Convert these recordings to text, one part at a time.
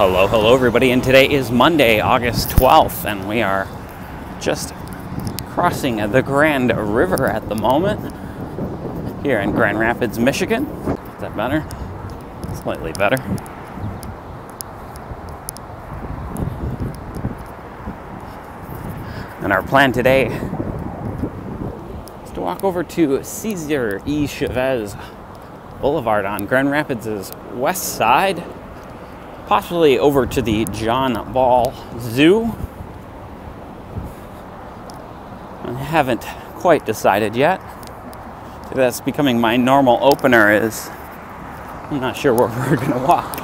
Hello everybody, and today is Monday, August 12th, and we are just crossing the Grand River at the moment here in Grand Rapids, Michigan. Is that better? Slightly better. And our plan today is to walk over to Cesar E. Chavez Boulevard on Grand Rapids' west side, possibly over to the John Ball Zoo. I haven't quite decided yet. That's becoming my normal opener. I'm not sure where we're going to walk.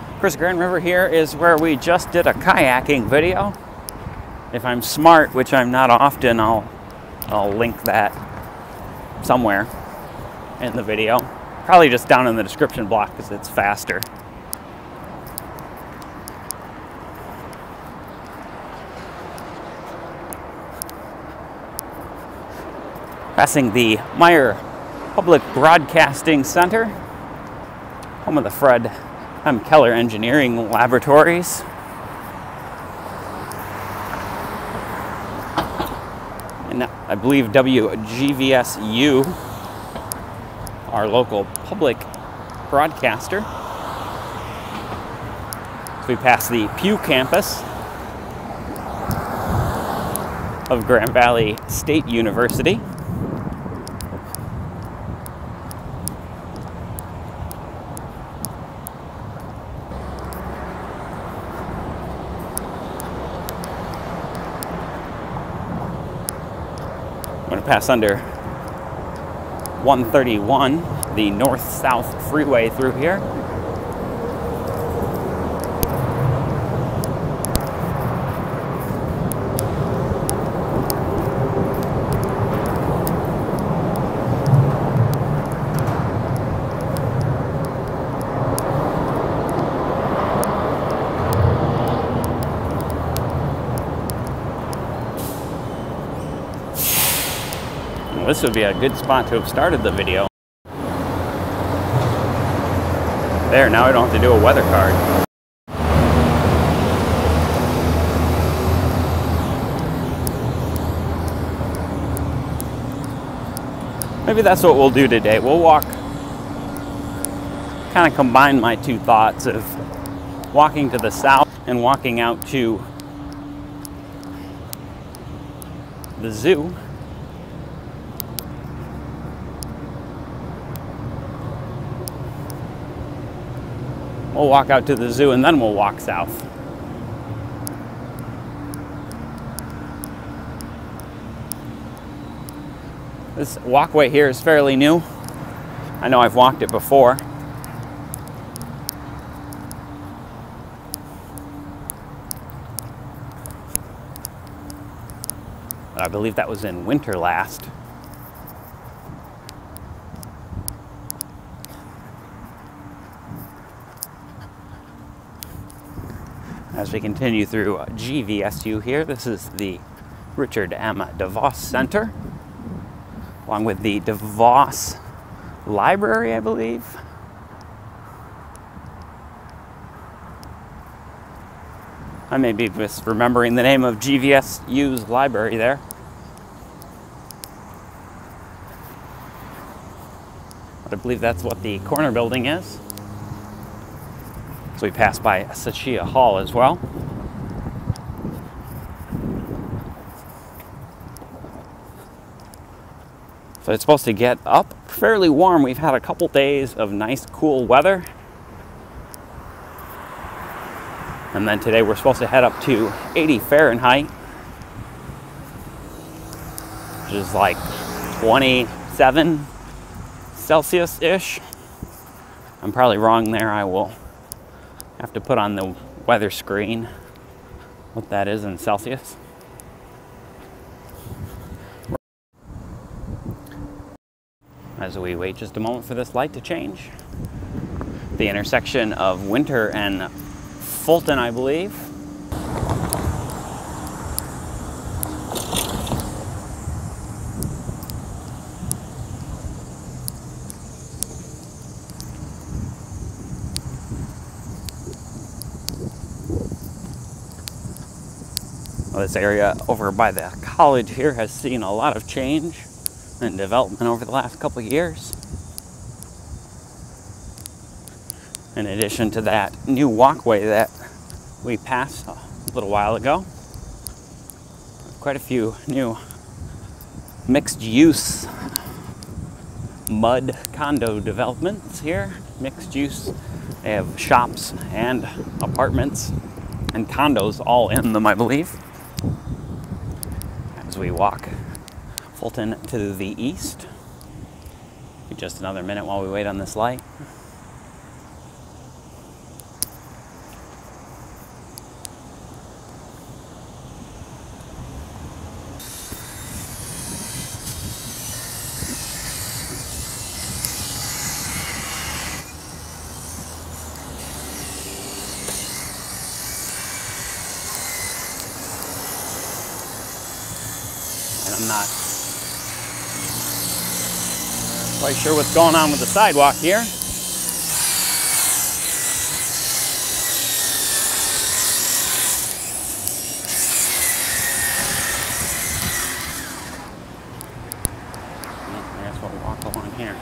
Of course, Grand River here is where we just did a kayaking video. If I'm smart, which I'm not often, I'll link that somewhere in the video. Probably just down in the description block because it's faster. Passing the Meyer Public Broadcasting Center, home of the Fred M. Keller Engineering Laboratories. And I believe WGVSU, our local public broadcaster. So we pass the Pew campus of Grand Valley State University. I'm going to pass under 131, the north-south freeway through here. This would be a good spot to have started the video. There, now I don't have to do a weather card. Maybe that's what we'll do today. We'll walk, kind of combine my two thoughts of walking to the south and walking out to the zoo. We'll walk out to the zoo and then we'll walk south. This walkway here is fairly new. I know I've walked it before. I believe that was in winter last. As we continue through GVSU here, this is the Richard M. DeVos Center, along with the DeVos Library, I believe. I may be misremembering the name of GVSU's library there. But I believe that's what the corner building is. So we pass by Sachia Hall as well. So it's supposed to get up fairly warm. We've had a couple days of nice cool weather. And then today we're supposed to head up to 80 Fahrenheit, which is like 27 Celsius-ish. I'm probably wrong there. I will have to put on the weather screen what that is in Celsius. As we wait just a moment for this light to change, the intersection of Winter and Fulton, I believe. This area over by the college here has seen a lot of change and development over the last couple of years. In addition to that new walkway that we passed a little while ago, quite a few new mixed-use mud condo developments here. Mixed use. They have shops and apartments and condos all in them, I believe. As we walk Fulton to the east. Just another minute while we wait on this light. I'm not quite sure what's going on with the sidewalk here. I guess we'll walk along here.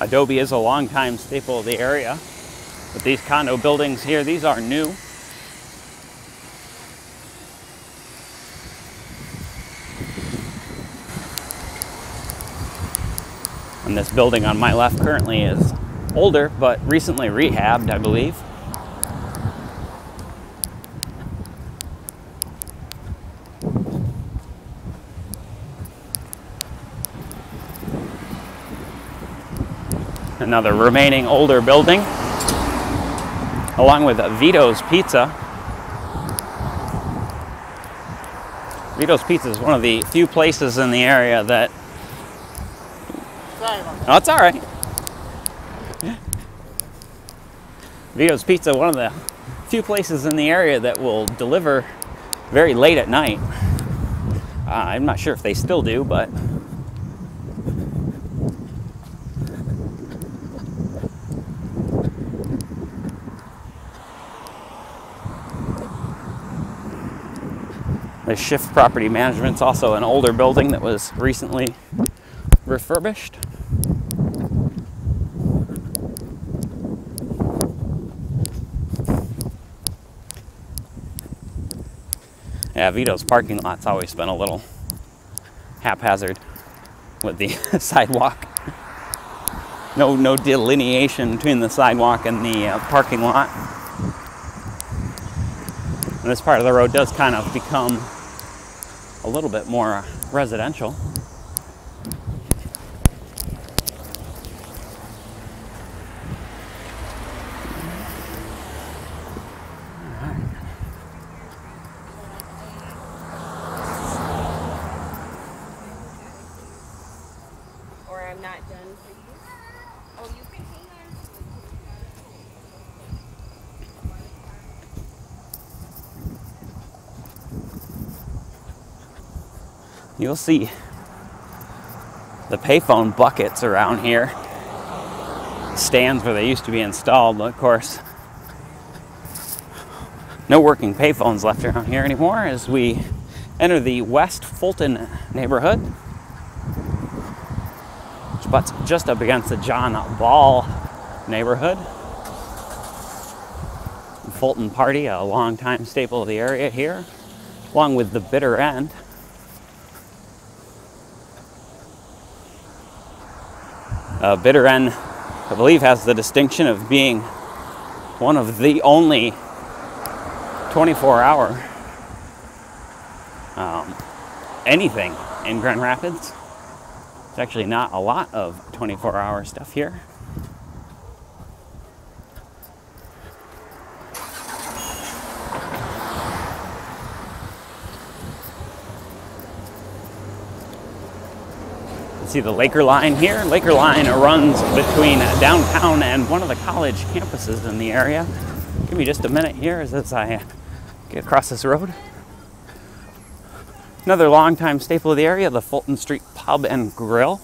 Adobe is a longtime staple of the area, but these condo buildings here, these are new. And this building on my left currently is older, but recently rehabbed, I believe. Another remaining older building, along with Vito's Pizza. Vito's Pizza is one of the few places in the area that... Sorry about that. Oh, it's all right. Vito's Pizza, one of the few places in the area that will deliver very late at night. I'm not sure if they still do, but... The Shift Property Management's also an older building that was recently refurbished. Yeah, Vito's parking lot's always been a little haphazard with the sidewalk. No delineation between the sidewalk and the parking lot. And this part of the road does kind of become a little bit more residential. Or I'm not done for you. Oh, you can hang on. You'll see the payphone buckets around here. Stands where they used to be installed, but of course, no working payphones left around here anymore as we enter the West Fulton neighborhood, which butts just up against the John Ball neighborhood. Fulton Party, a longtime staple of the area here, along with the Bitter End. Bitter End, I believe, has the distinction of being one of the only 24-hour anything in Grand Rapids. There's actually not a lot of 24-hour stuff here. see the Laker Line here. Laker Line runs between downtown and one of the college campuses in the area. Give me just a minute here as I get across this road. Another longtime staple of the area, the Fulton Street Pub and Grill.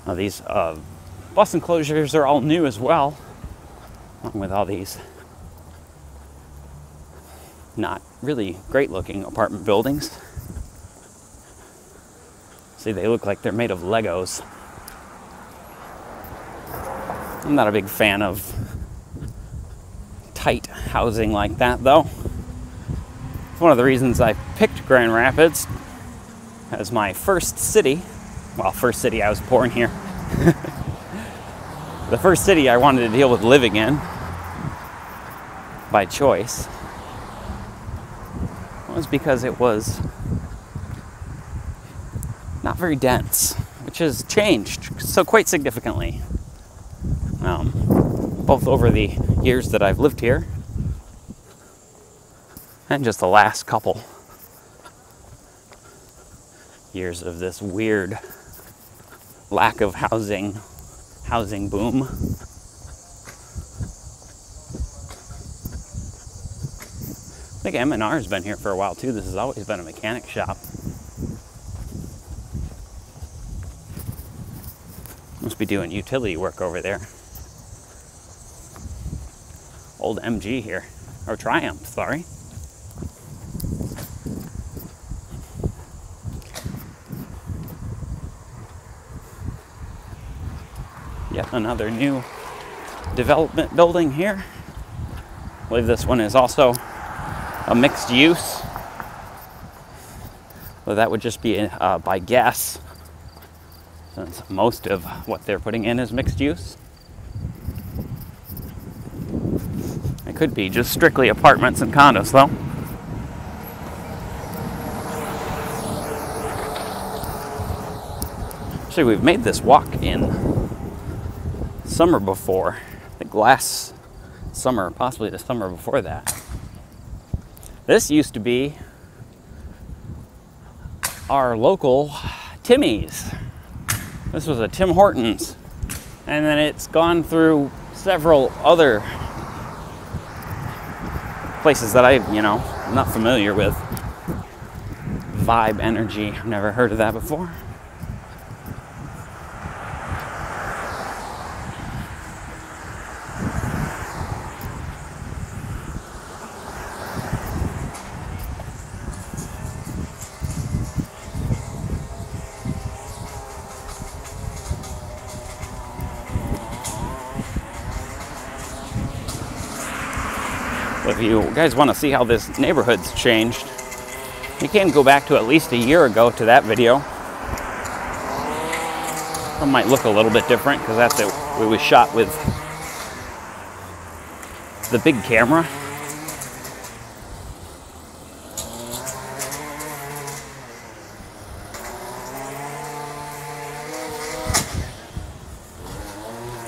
Now these bus enclosures are all new as well, along with all these not really great looking apartment buildings. See, they look like they're made of Legos. I'm not a big fan of tight housing like that, though. It's one of the reasons I picked Grand Rapids as my first city. Well, first city, I was born here. The first city I wanted to deal with living in by choice was because it was not very dense, which has changed so quite significantly. Both over the years that I've lived here and just the last couple years of this weird lack of housing boom. I think M&R has been here for a while too. This has always been a mechanic shop. Must be doing utility work over there. Old MG here, or Triumph, sorry. Yet another new development building here. I believe this one is also a mixed use. Well, that would just be by guess, since most of what they're putting in is mixed use. It could be just strictly apartments and condos, though. Actually, we've made this walk in summer before. I think last summer, possibly the summer before that. This used to be our local Timmy's. This was a Tim Hortons. And then it's gone through several other places that I'm not familiar with. Vibe Energy, I've never heard of that before. If you guys want to see how this neighborhood's changed, you can go back to at least a year ago to that video. It might look a little bit different because it was shot with the big camera.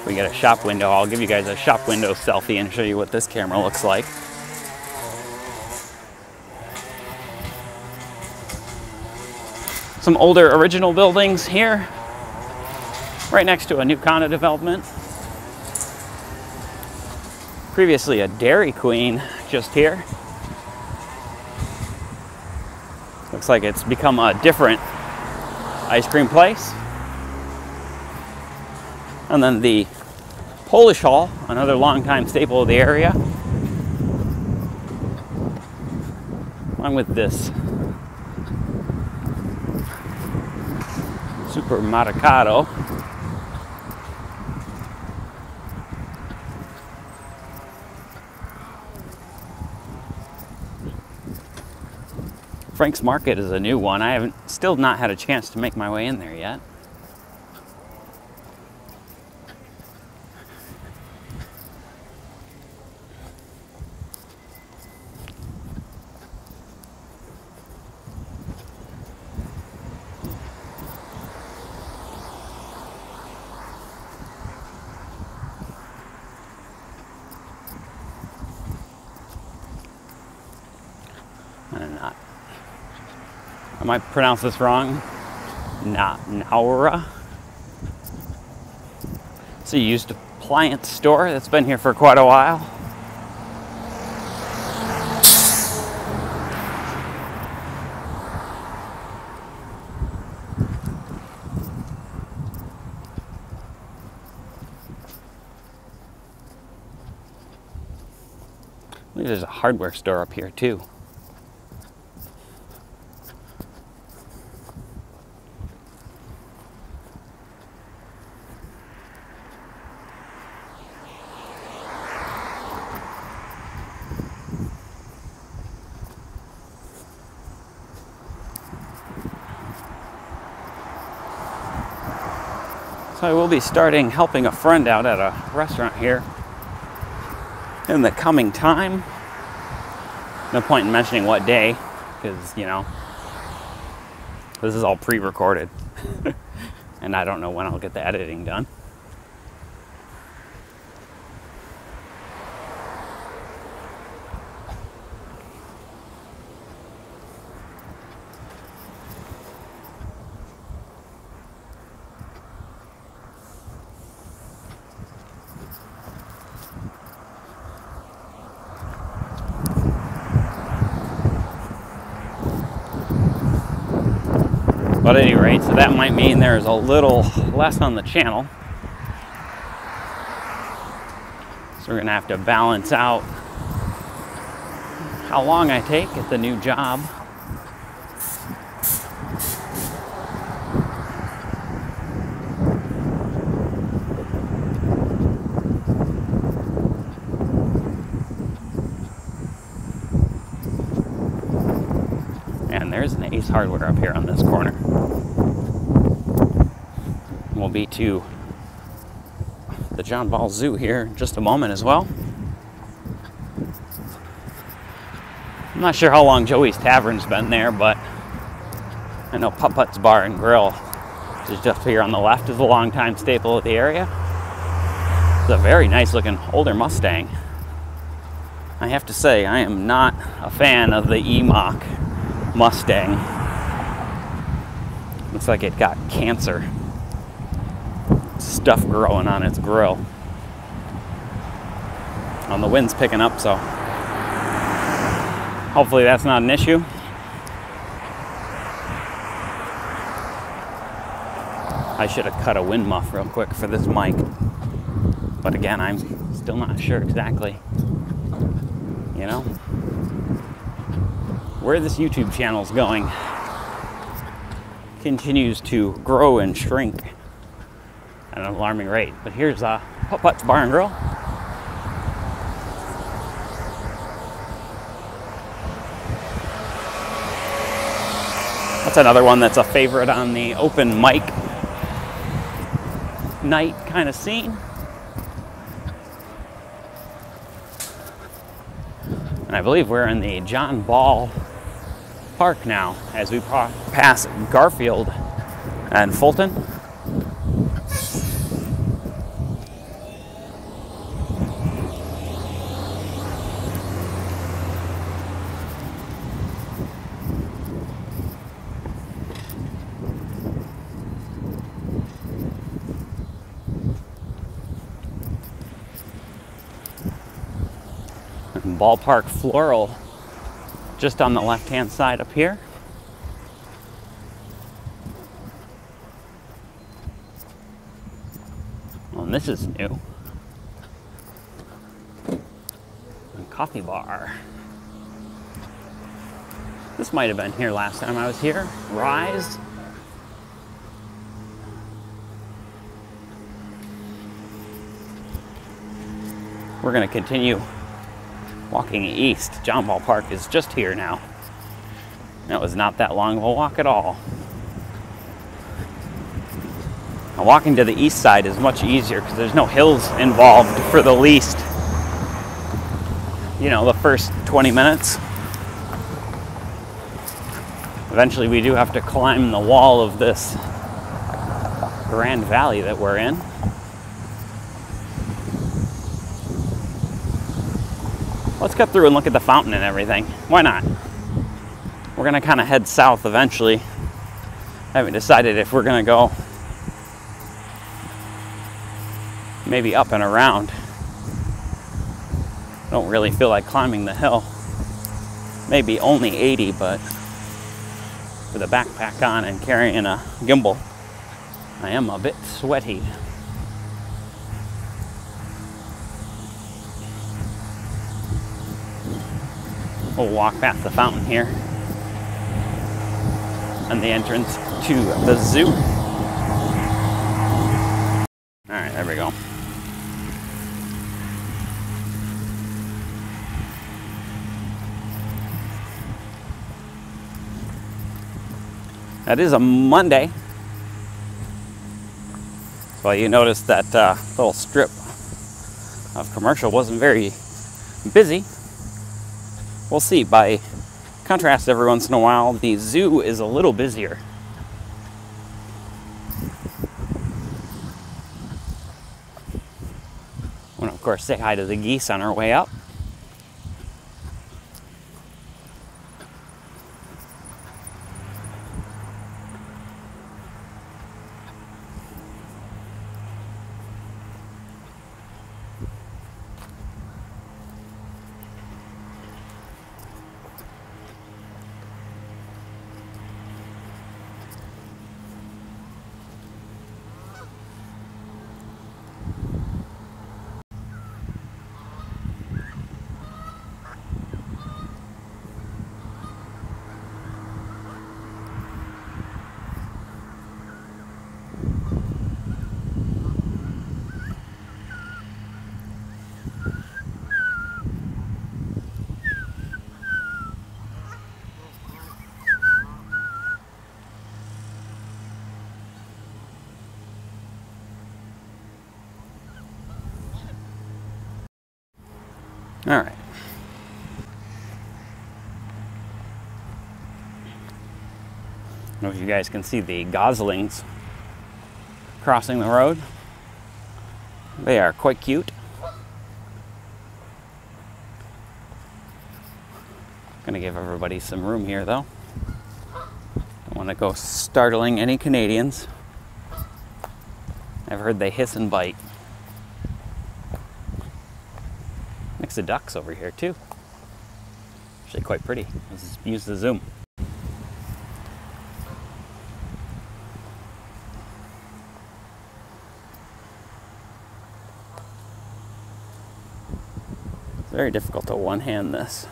We got a shop window. I'll give you guys a shop window selfie and show you what this camera looks like. Some older original buildings here, right next to a new condo development. Previously a Dairy Queen just here. Looks like it's become a different ice cream place. And then the Polish Hall, another longtime staple of the area. Along with this Supermercado. Frank's Market is a new one. I haven't still not had a chance to make my way in there yet. I might pronounce this wrong. Naura. It's a used appliance store that's been here for quite a while. I believe there's a hardware store up here too. So I will be starting helping a friend out at a restaurant here in the coming time. No point in mentioning what day, because, you know, this is all pre-recorded. And I don't know when I'll get the editing done. But at any rate, so that might mean there's a little less on the channel. So we're gonna have to balance out how long I take at the new job. And there's an Ace Hardware up here on this corner. We'll be to the John Ball Zoo here in just a moment as well. I'm not sure how long Joey's Tavern's been there, but I know Putt Putt's Bar and Grill, which is just here on the left, is a longtime staple of the area. It's a very nice looking older Mustang. I have to say, I am not a fan of the E-Mach Mustang. Looks like it got cancer. Stuff growing on its grill. The wind's picking up, so hopefully that's not an issue. I should have cut a wind muff real quick for this mic. But again, I'm still not sure exactly, you know, where this YouTube channel's going. Continues to grow and shrink at an alarming rate. But here's Putt Putt's Bar and Grill. That's another one that's a favorite on the open mic night kind of scene. And I believe we're in the John Ball Park now as we pass Garfield and Fulton. Ballpark Floral just on the left-hand side up here. Well, and this is new. A coffee bar. This might have been here last time I was here. Rise. We're going to continue walking east. John Ball Park is just here now. That was not that long of a walk at all. Now, walking to the east side is much easier because there's no hills involved for the least, you know, the first 20 minutes. Eventually we do have to climb the wall of this Grand Valley that we're in. Let's cut through and look at the fountain and everything. Why not? We're gonna kind of head south eventually. I haven't decided if we're gonna go maybe up and around. Don't really feel like climbing the hill. Maybe only 80, but with a backpack on and carrying a gimbal, I am a bit sweaty. We'll walk past the fountain here and the entrance to the zoo. All right, there we go. That is a Monday. So you notice that little strip of commercial wasn't very busy. We'll see. By contrast, every once in a while, the zoo is a little busier. I want to, of course, say hi to the geese on our way up. All right. I don't know if you guys can see the goslings crossing the road. They are quite cute. Gonna give everybody some room here though. Don't want to go startling any Canadians. I've heard they hiss and bite. Mix of ducks over here too. Actually quite pretty. Let's use the zoom. It's very difficult to one-hand this.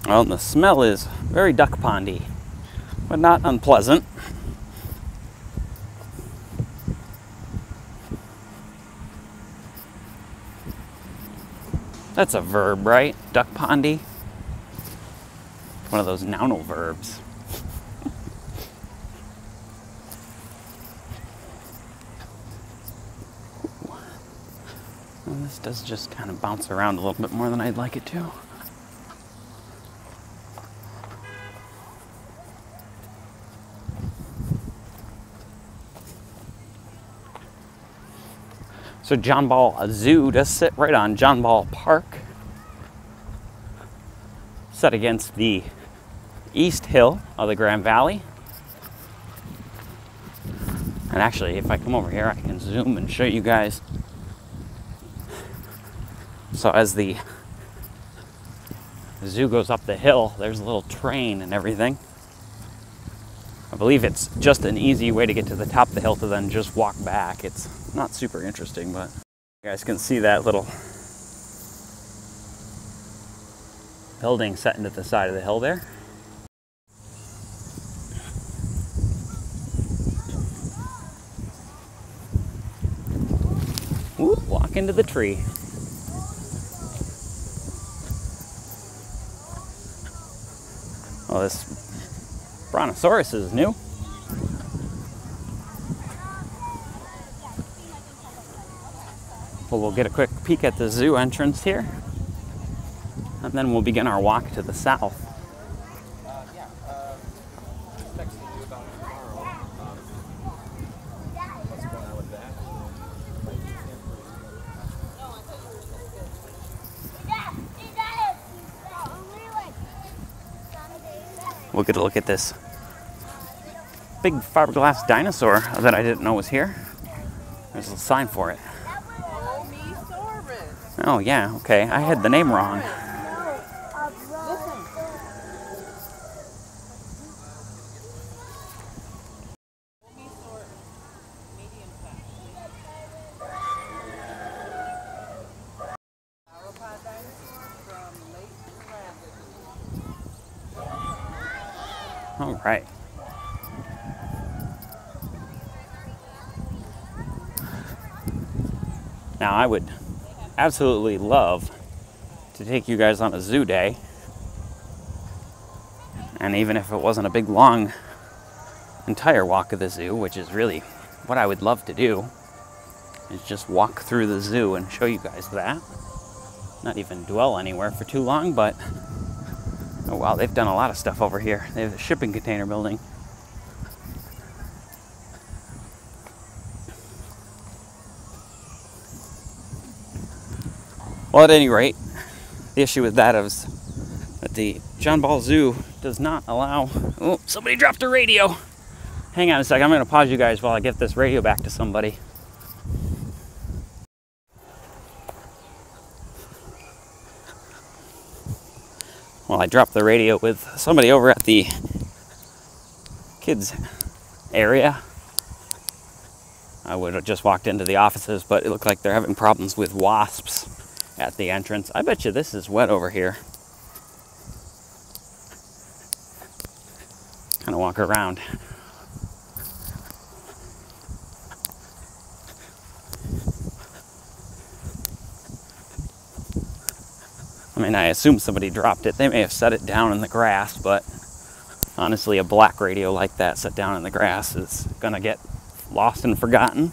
Well, the smell is very duck pondy, but not unpleasant. That's a verb, right? Duck pondy? One of those nounal verbs. Well, this does just kind of bounce around a little bit more than I'd like it to. So John Ball Zoo does sit right on John Ball Park, set against the east hill of the Grand Valley. And actually, if I come over here, I can zoom and show you guys. So as the zoo goes up the hill, there's a little train and everything. I believe it's just an easy way to get to the top of the hill to then just walk back. It's not super interesting, but you guys can see that little building set into the side of the hill there. Whoop, walk into the tree. Oh, this Brontosaurus is new. Well, we'll get a quick peek at the zoo entrance here. Not and then we'll begin our walk to the south. We'll get a look at this big fiberglass dinosaur that I didn't know was here. There's a sign for it. Oh yeah, okay. I had the name wrong. All right. Now, I would absolutely love to take you guys on a zoo day. And even if it wasn't a big, long, entire walk of the zoo, which is really what I would love to do, is just walk through the zoo and show you guys that. Not even dwell anywhere for too long, but oh wow, they've done a lot of stuff over here. They have a shipping container building. Well, at any rate, the issue with that is that the John Ball Zoo does not allow... Oh, somebody dropped a radio. Hang on a second, I'm going to pause you guys while I get this radio back to somebody. Well, I dropped the radio with somebody over at the kids area. I would have just walked into the offices, but it looked like they're having problems with wasps at the entrance. I bet you this is wet over here. Kind of walk around. I mean, I assume somebody dropped it. They may have set it down in the grass, but honestly, a black radio like that set down in the grass is gonna get lost and forgotten.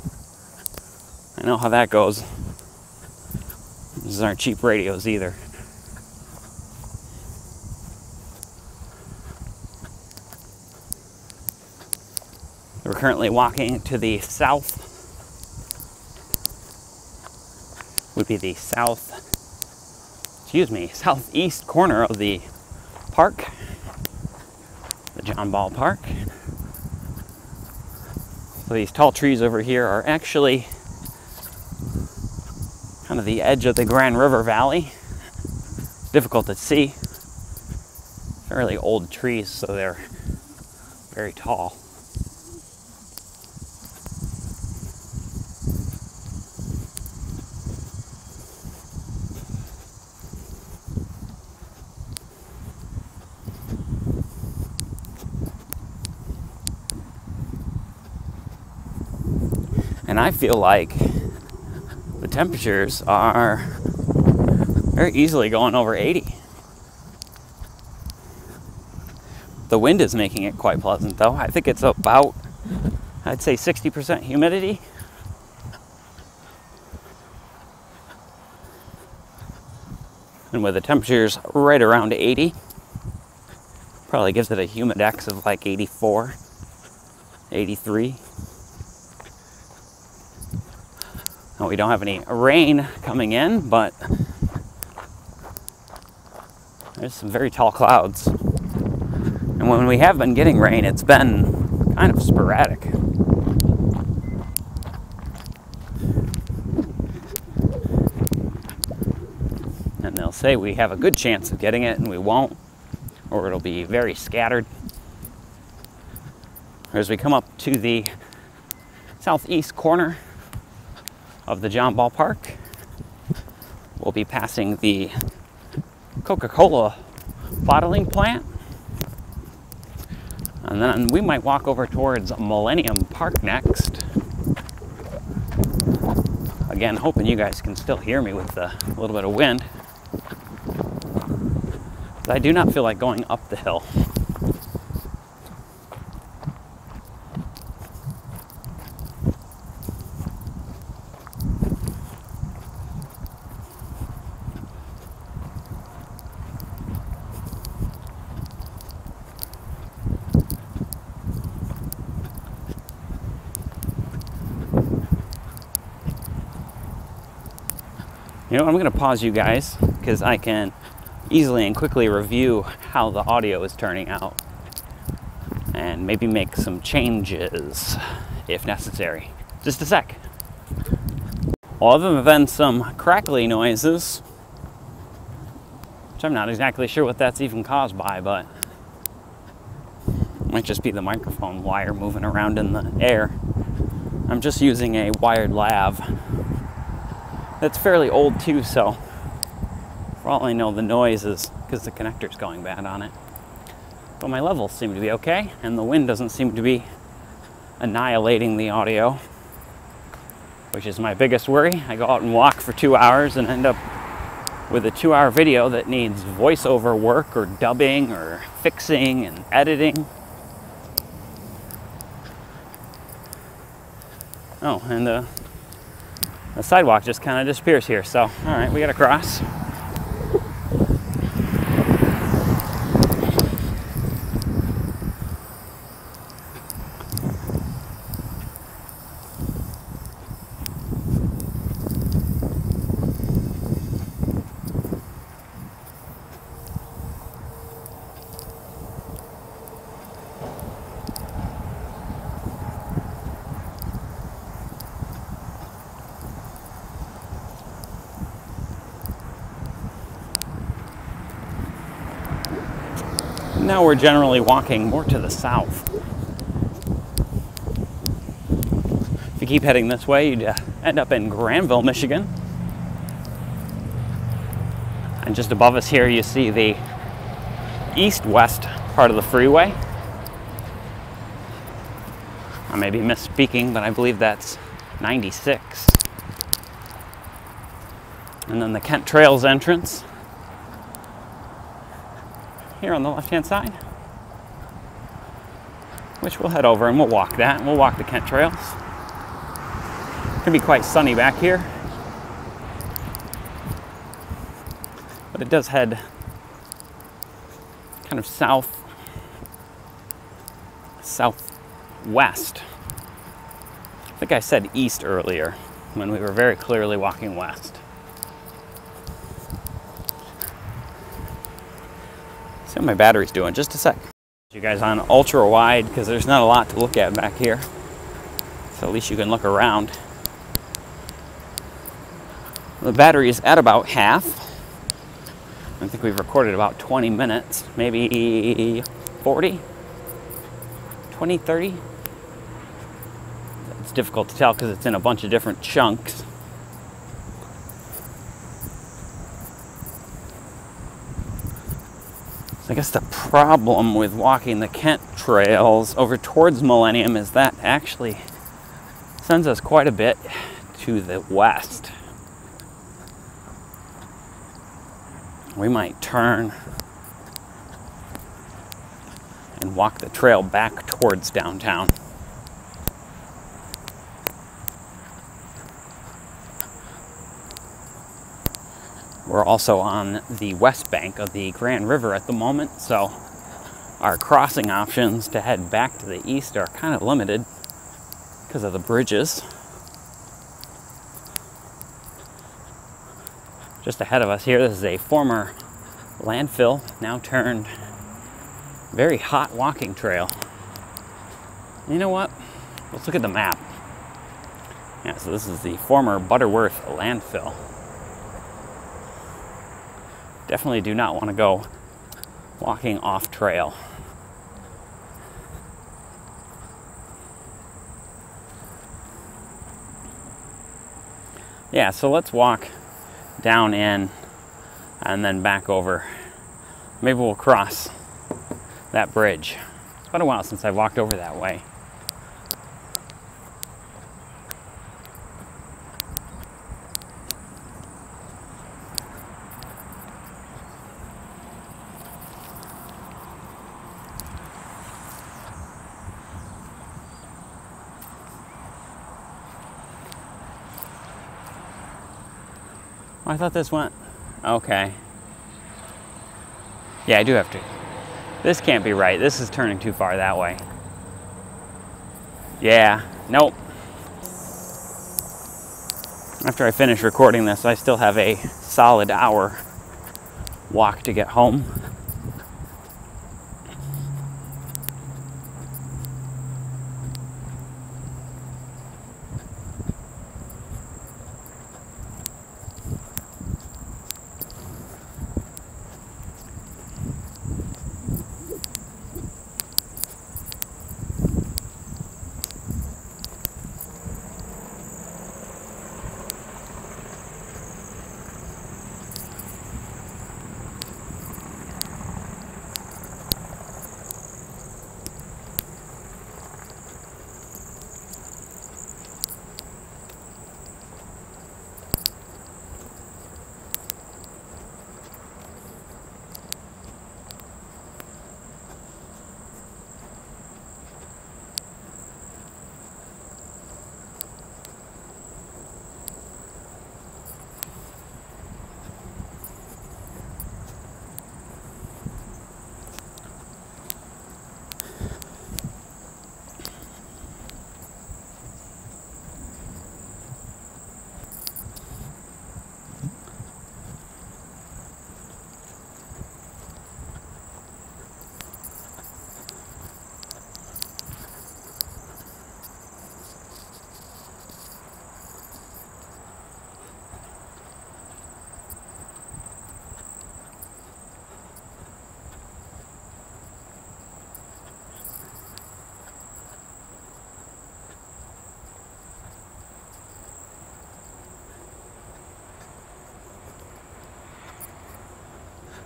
I know how that goes. These aren't cheap radios either. We're currently walking to the south. Would be the southeast corner of the park, the John Ball Park. So these tall trees over here are actually kind of the edge of the Grand River Valley. Difficult to see. Fairly old trees, so they're very tall. And I feel like the temperatures are very easily going over 80. The wind is making it quite pleasant though. I think it's about, I'd say 60% humidity. And with the temperatures right around 80, probably gives it a humidex of like 84, 83. Now, we don't have any rain coming in, but there's some very tall clouds. And when we have been getting rain, it's been kind of sporadic. And they'll say we have a good chance of getting it, and we won't, or it'll be very scattered. As we come up to the southeast corner of the John Ball Park, we'll be passing the Coca-Cola bottling plant. And then we might walk over towards Millennium Park next. Again, hoping you guys can still hear me with a little bit of wind. But I do not feel like going up the hill. You know, I'm going to pause you guys because I can easily and quickly review how the audio is turning out and maybe make some changes if necessary. Just a sec. Well, other than some crackly noises, which I'm not exactly sure what that's even caused by, but it might just be the microphone wire moving around in the air. I'm just using a wired lav that's fairly old too, so for all I know the noise is because the connector's going bad on it. But my levels seem to be okay, and the wind doesn't seem to be annihilating the audio, which is my biggest worry. I go out and walk for 2 hours and end up with a 2-hour video that needs voiceover work or dubbing or fixing and editing. Oh, and the sidewalk just kind of disappears here, so all right, we gotta cross. Now we're generally walking more to the south. If you keep heading this way, you'd end up in Granville, Michigan. And just above us here, you see the east-west part of the freeway. I may be misspeaking, but I believe that's 96. And then the Kent Trails entrance here on the left-hand side, which we'll head over and we'll walk that, and we'll walk the Kent Trails. It can be quite sunny back here, but it does head kind of southwest. I think I said east earlier when we were very clearly walking west. See how my battery's doing, just a sec. You guys on ultra wide because there's not a lot to look at back here. So at least you can look around. The battery is at about half. I think we've recorded about 20 minutes, maybe 40, 20, 30. It's difficult to tell because it's in a bunch of different chunks. I guess the problem with walking the Kent Trails over towards Millennium is that actually sends us quite a bit to the west. We might turn and walk the trail back towards downtown. We're also on the west bank of the Grand River at the moment, so our crossing options to head back to the east are kind of limited because of the bridges. Just ahead of us here, this is a former landfill, now turned very hot walking trail. You know what? Let's look at the map. Yeah, so this is the former Butterworth landfill. Definitely do not want to go walking off trail. Yeah, so let's walk down in and then back over. Maybe we'll cross that bridge. It's been a while since I've walked over that way. I thought this went, okay. Yeah, I do have to. This can't be right. This is turning too far that way. Yeah, nope. After I finish recording this, I still have a solid hour walk to get home.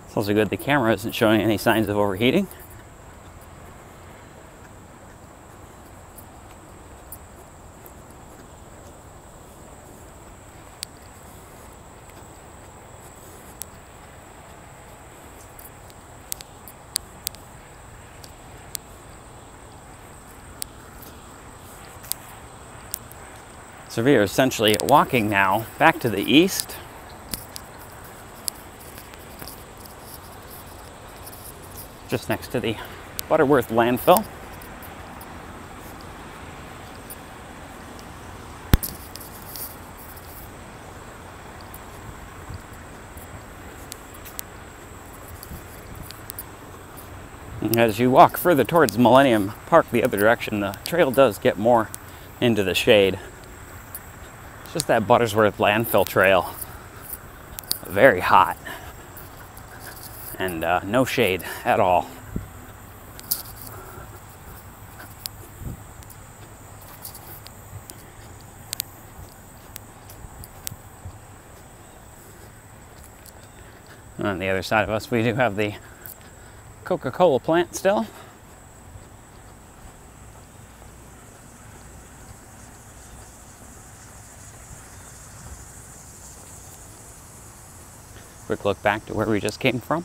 It's also good the camera isn't showing any signs of overheating. So we are essentially walking now back to the east. Just next to the Butterworth landfill. And as you walk further towards Millennium Park the other direction, the trail does get more into the shade. It's just that Butterworth landfill trail. Very hot. And no shade at all. On the other side of us, we do have the Coca-Cola plant still. Quick look back to where we just came from.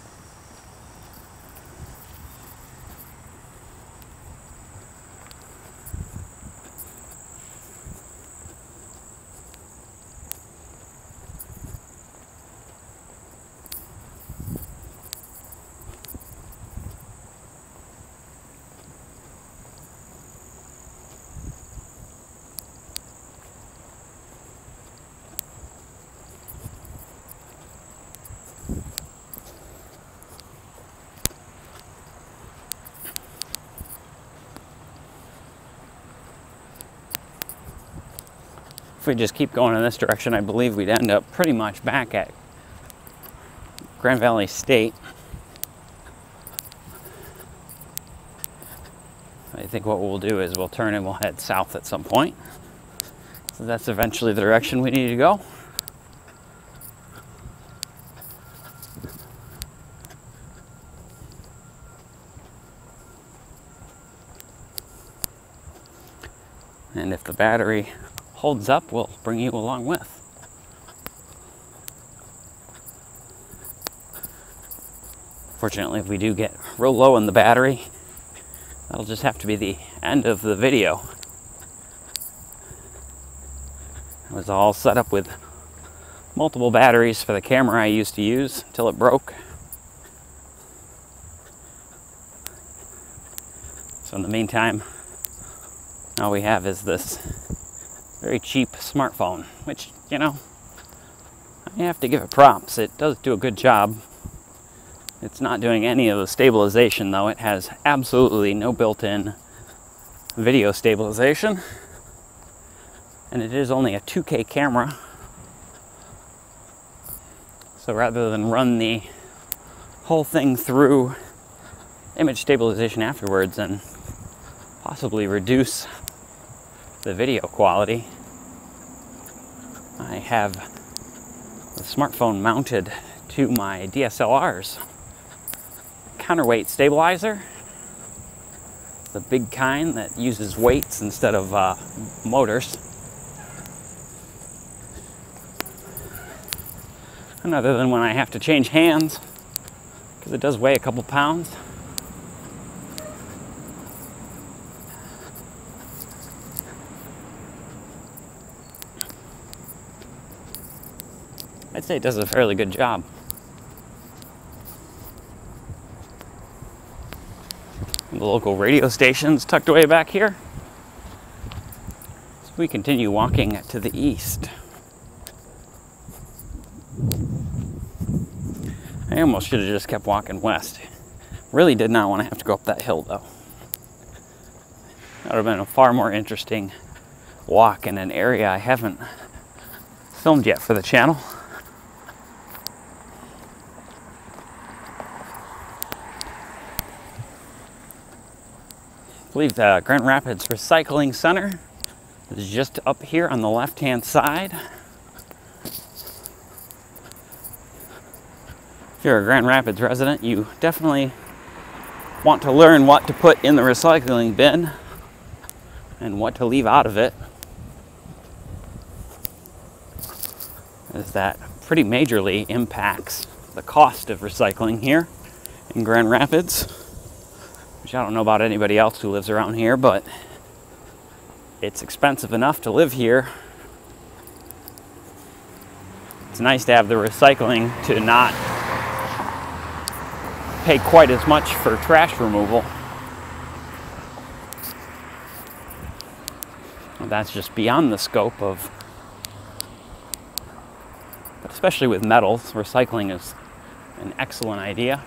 If we just keep going in this direction, I believe we'd end up pretty much back at Grand Valley State. I think what we'll do is we'll turn and we'll head south at some point. So that's eventually the direction we need to go. And if the battery holds up, we'll bring you along with. Fortunately, if we do get real low in the battery, that'll just have to be the end of the video. It was all set up with multiple batteries for the camera I used to use until it broke. So in the meantime, all we have is this very cheap smartphone, which you know, I have to give it props. It does do a good job. It's not doing any of the stabilization, though. It has absolutely no built-in video stabilization. And it is only a 2K camera. So rather than run the whole thing through image stabilization afterwards and possibly reduce the video quality, I have the smartphone mounted to my DSLR's counterweight stabilizer, the big kind that uses weights instead of motors. And other than when I have to change hands, because it does weigh a couple pounds, I'd say it does a fairly good job. The local radio station's tucked away back here. So we continue walking to the east. I almost should have just kept walking west. Really did not want to have to go up that hill, though. That would have been a far more interesting walk in an area I haven't filmed yet for the channel. I believe the Grand Rapids Recycling Center is just up here on the left-hand side. If you're a Grand Rapids resident, you definitely want to learn what to put in the recycling bin and what to leave out of it, as that pretty majorly impacts the cost of recycling here in Grand Rapids. Which I don't know about anybody else who lives around here, but it's expensive enough to live here. It's nice to have the recycling to not pay quite as much for trash removal. Well, that's just beyond the scope of, but especially with metals, recycling is an excellent idea.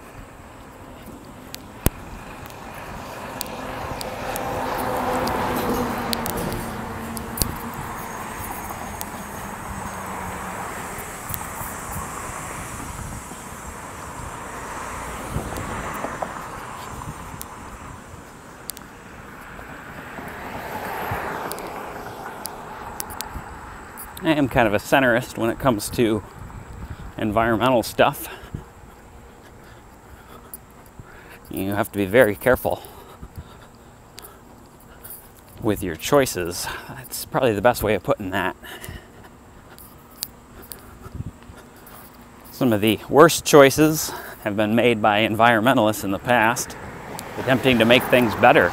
I am kind of a centerist when it comes to environmental stuff. You have to be very careful with your choices. That's probably the best way of putting that. Some of the worst choices have been made by environmentalists in the past, attempting to make things better.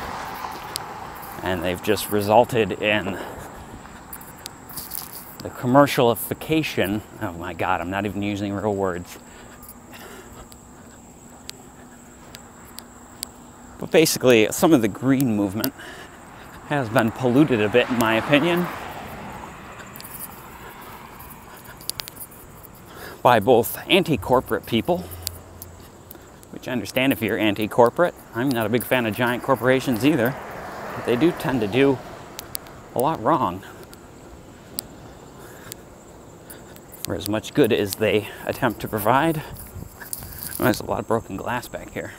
And they've just resulted in the commercialification, oh my God, I'm not even using real words. But basically, some of the green movement has been polluted a bit, in my opinion, by both anti-corporate people, which I understand if you're anti-corporate. I'm not a big fan of giant corporations either, but they do tend to do a lot wrong for as much good as they attempt to provide. Oh, there's a lot of broken glass back here.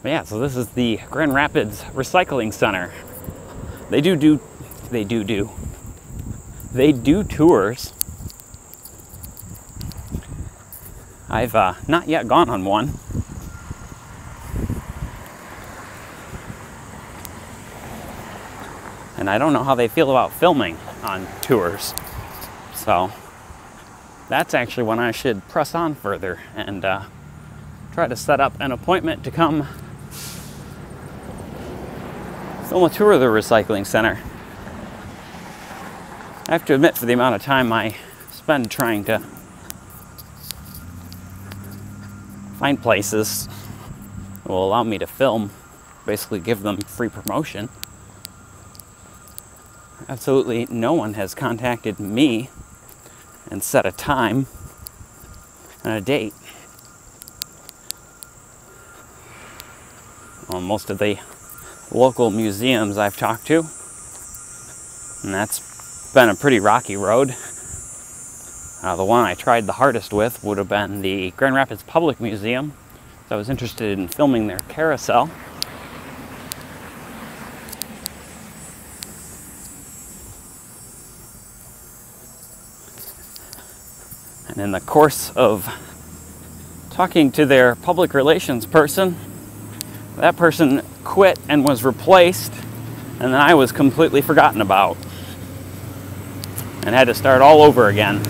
But yeah, so this is the Grand Rapids Recycling Center. They do tours. I've not yet gone on one. And I don't know how they feel about filming on tours. So that's actually when I should press on further and try to set up an appointment to come film a tour of the recycling center. I have to admit, for the amount of time I spend trying to find places that will allow me to film, basically give them free promotion, Absolutely no one has contacted me and set a time and a date. Well, most of the local museums I've talked to, and that's been a pretty rocky road. The one I tried the hardest with would have been the Grand Rapids Public Museum. So I was interested in filming their carousel. And in the course of talking to their public relations person, that person quit and was replaced, and then I was completely forgotten about and had to start all over again.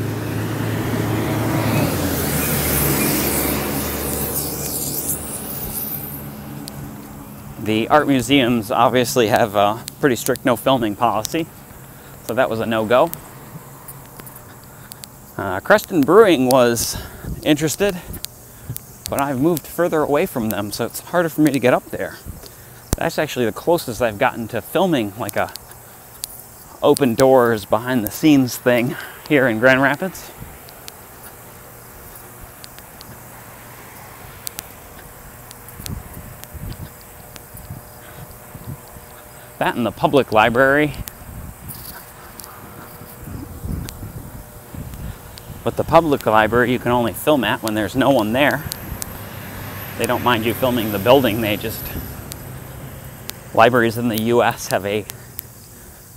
The art museums obviously have a pretty strict no filming policy, so that was a no-go. Creston Brewing was interested, but I've moved further away from them, so it's harder for me to get up there. That's actually the closest I've gotten to filming like a open doors, behind the scenes thing here in Grand Rapids. That and the public library. But the public library you can only film at when there's no one there. They don't mind you filming the building, libraries in the US have a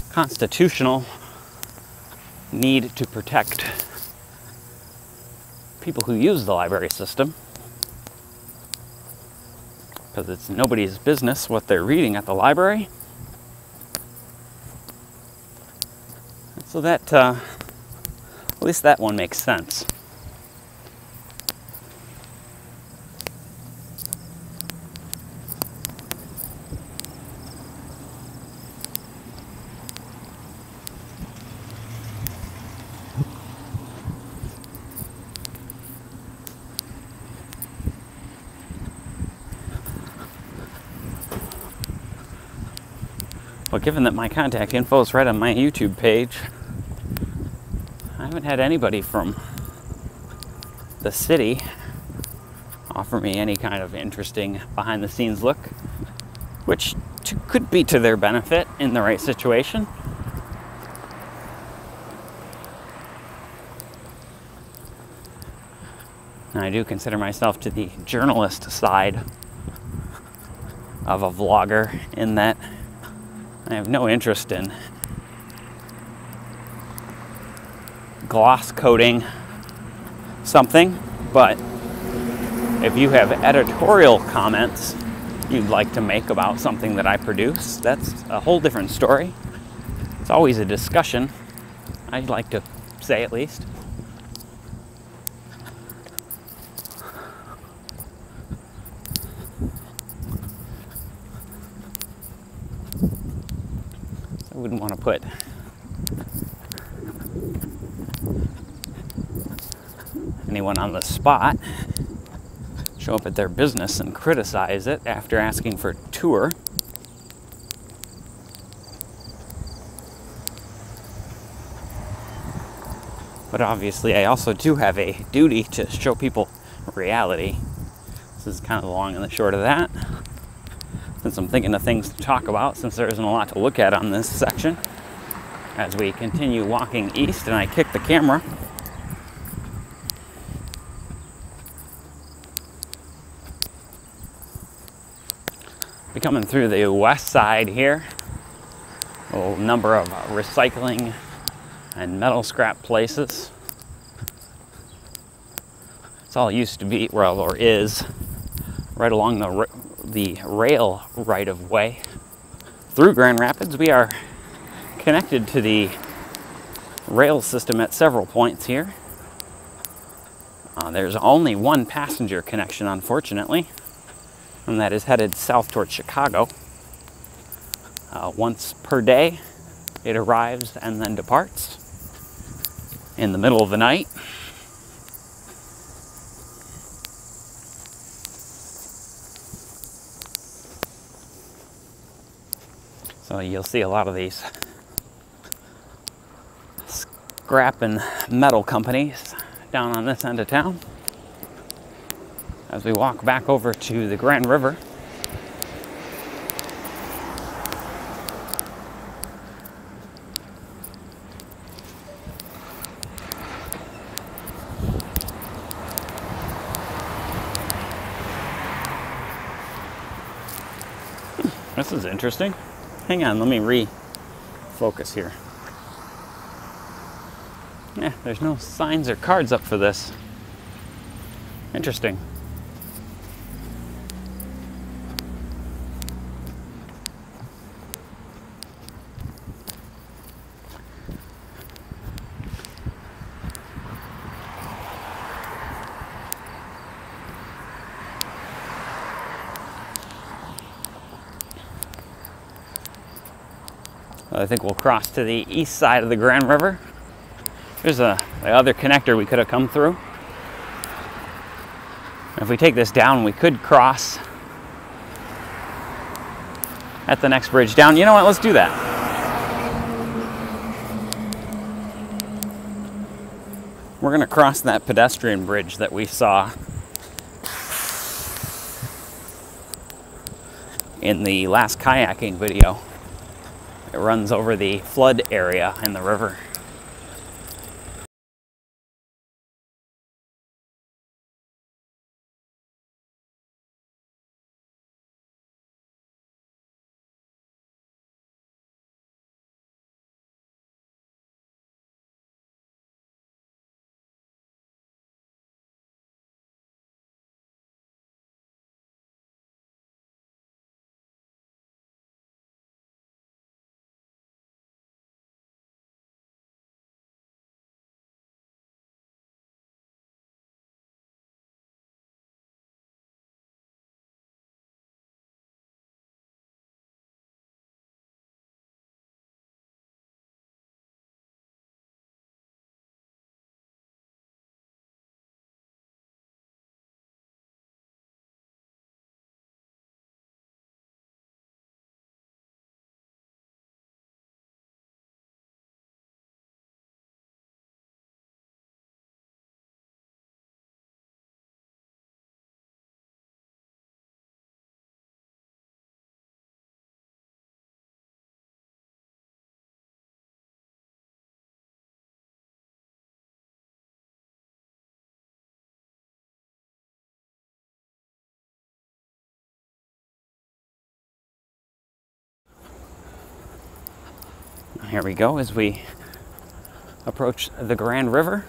constitutional need to protect people who use the library system, because it's nobody's business what they're reading at the library. So that, at least that one makes sense. Well, given that my contact info is right on my YouTube page, I haven't had anybody from the city offer me any kind of interesting behind-the-scenes look, which could be to their benefit in the right situation. And I do consider myself to the journalist side of a vlogger, in that I have no interest in gloss coating something, but if you have editorial comments you'd like to make about something that I produce, that's a whole different story. It's always a discussion, I'd like to say, at least. I wouldn't want to put anyone on the spot, show up at their business and criticize it after asking for a tour. But obviously I also do have a duty to show people reality. This is kind of the long and the short of that. Since I'm thinking of things to talk about, since there isn't a lot to look at on this section, as we continue walking east and I kick the camera. Be coming through the west side here. A number of recycling and metal scrap places. It's all used to be, well, or is, right along the rail right-of-way through Grand Rapids. We are connected to the rail system at several points here. There's only one passenger connection, unfortunately, and that is headed south towards Chicago. Once per day, it arrives and then departs in the middle of the night. So you'll see a lot of these scrap and metal companies down on this end of town. As we walk back over to the Grand River. This is interesting. Hang on, let me refocus here. Yeah, there's no signs or cards up for this. Interesting. I think we'll cross to the east side of the Grand River. There's the other connector we could have come through. If we take this down, we could cross at the next bridge down. You know what? Let's do that. We're going to cross that pedestrian bridge that we saw in the last kayaking video. It runs over the flood area in the river. Here we go as we approach the Grand River.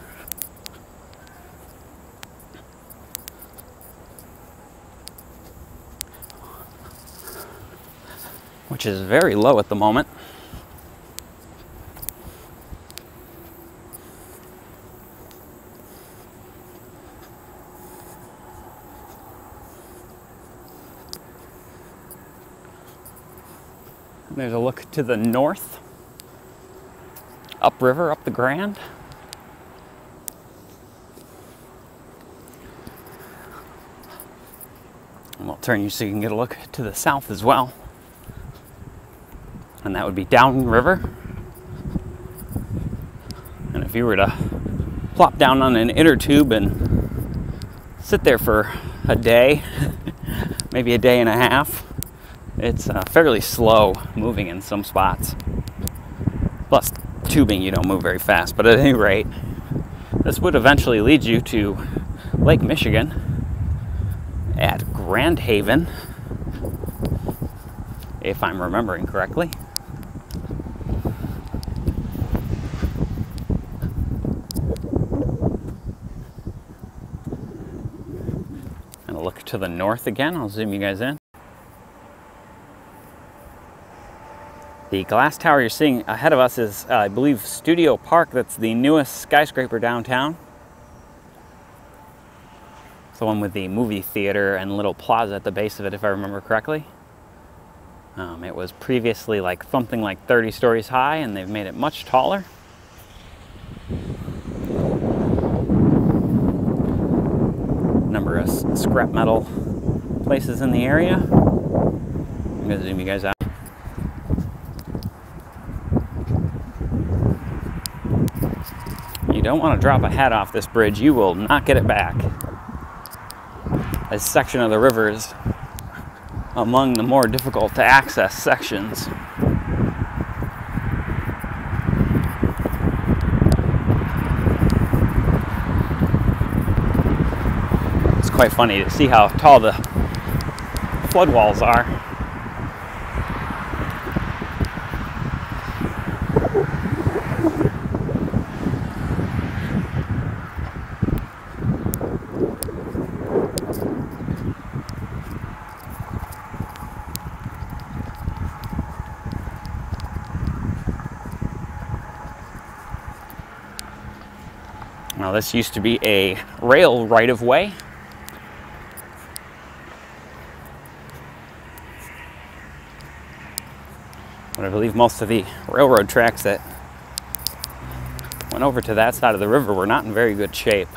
Which is very low at the moment. There's a look to the north. Upriver, up the Grand. And we'll turn you so you can get a look to the south as well. And that would be downriver. And if you were to plop down on an inner tube and sit there for a day, maybe a day and a half, it's fairly slow moving in some spots. Plus, tubing, you don't move very fast, but at any rate, this would eventually lead you to Lake Michigan at Grand Haven, if I'm remembering correctly. And a look to the north again, I'll zoom you guys in. The glass tower you're seeing ahead of us is, I believe, Studio Park. That's the newest skyscraper downtown. It's the one with the movie theater and little plaza at the base of it, if I remember correctly. It was previously like something like 30 stories high, and they've made it much taller. Number of scrap metal places in the area. I'm going to zoom you guys out. don't want to drop a hat off this bridge, you will not get it back. This section of the river is among the more difficult to access sections. It's quite funny to see how tall the flood walls are. Now, this used to be a rail right-of-way. But I believe most of the railroad tracks that went over to that side of the river were not in very good shape,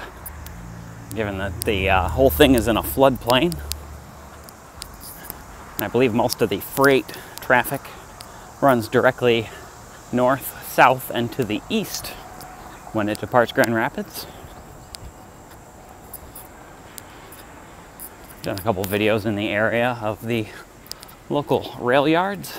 given that the whole thing is in a floodplain. And I believe most of the freight traffic runs directly north, south, and to the east when it departs Grand Rapids. Done a couple videos in the area of the local rail yards.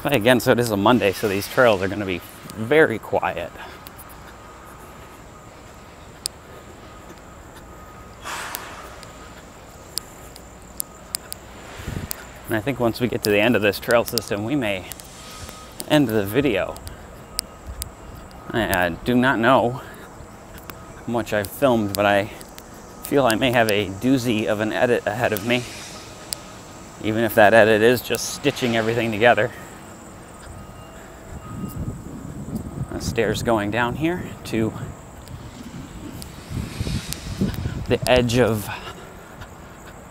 Again, so it is a Monday, so these trails are going to be very quiet. And I think once we get to the end of this trail system, we may end the video. I do not know how much I've filmed, but I feel I may have a doozy of an edit ahead of me, even if that edit is just stitching everything together. Stairs going down here to the edge of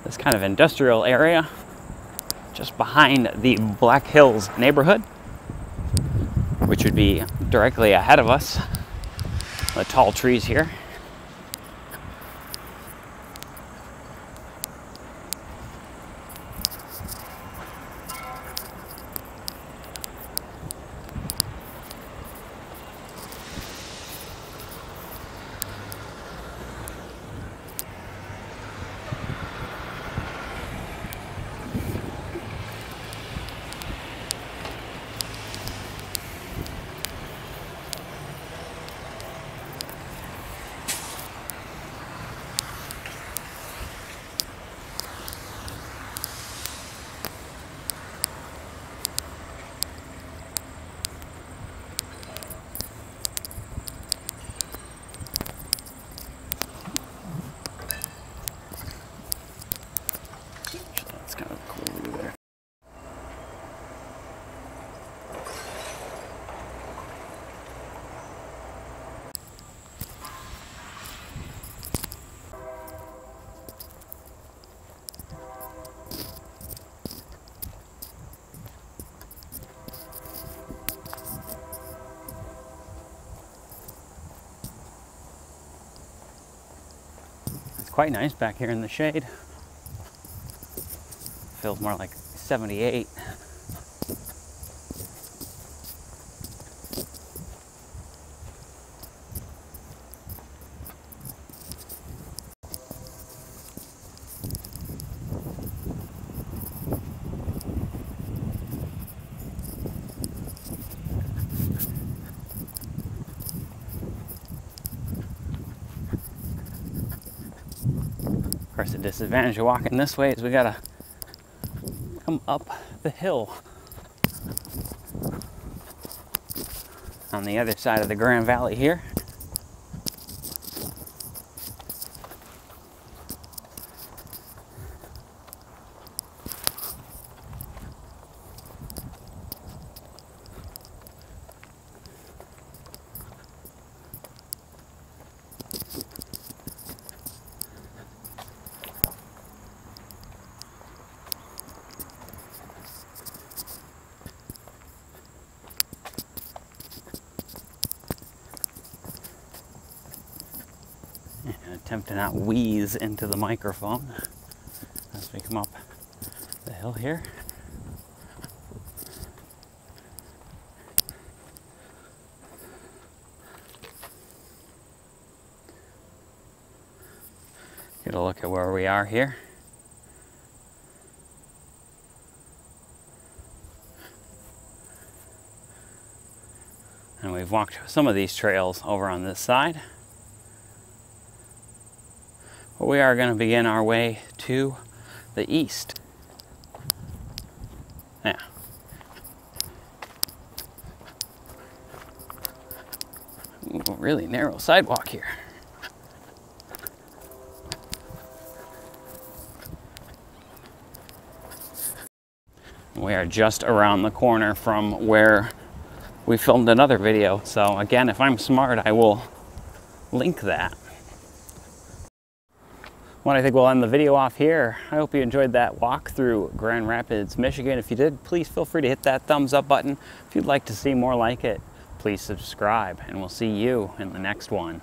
this kind of industrial area just behind the Black Hills neighborhood, which would be directly ahead of us. The tall trees here. Quite nice back here in the shade. Feels more like 78. Of course, the disadvantage of walking this way is we gotta come up the hill on the other side of the Grand Valley here. Attempt to not wheeze into the microphone as we come up the hill here. Get a look at where we are here. And we've walked some of these trails over on this side. But we are going to begin our way to the east. Now, ooh, really narrow sidewalk here. We are just around the corner from where we filmed another video. So again, if I'm smart, I will link that. Well, I think we'll end the video off here. I hope you enjoyed that walk through Grand Rapids, Michigan. If you did, please feel free to hit that thumbs up button. If you'd like to see more like it, please subscribe, and we'll see you in the next one.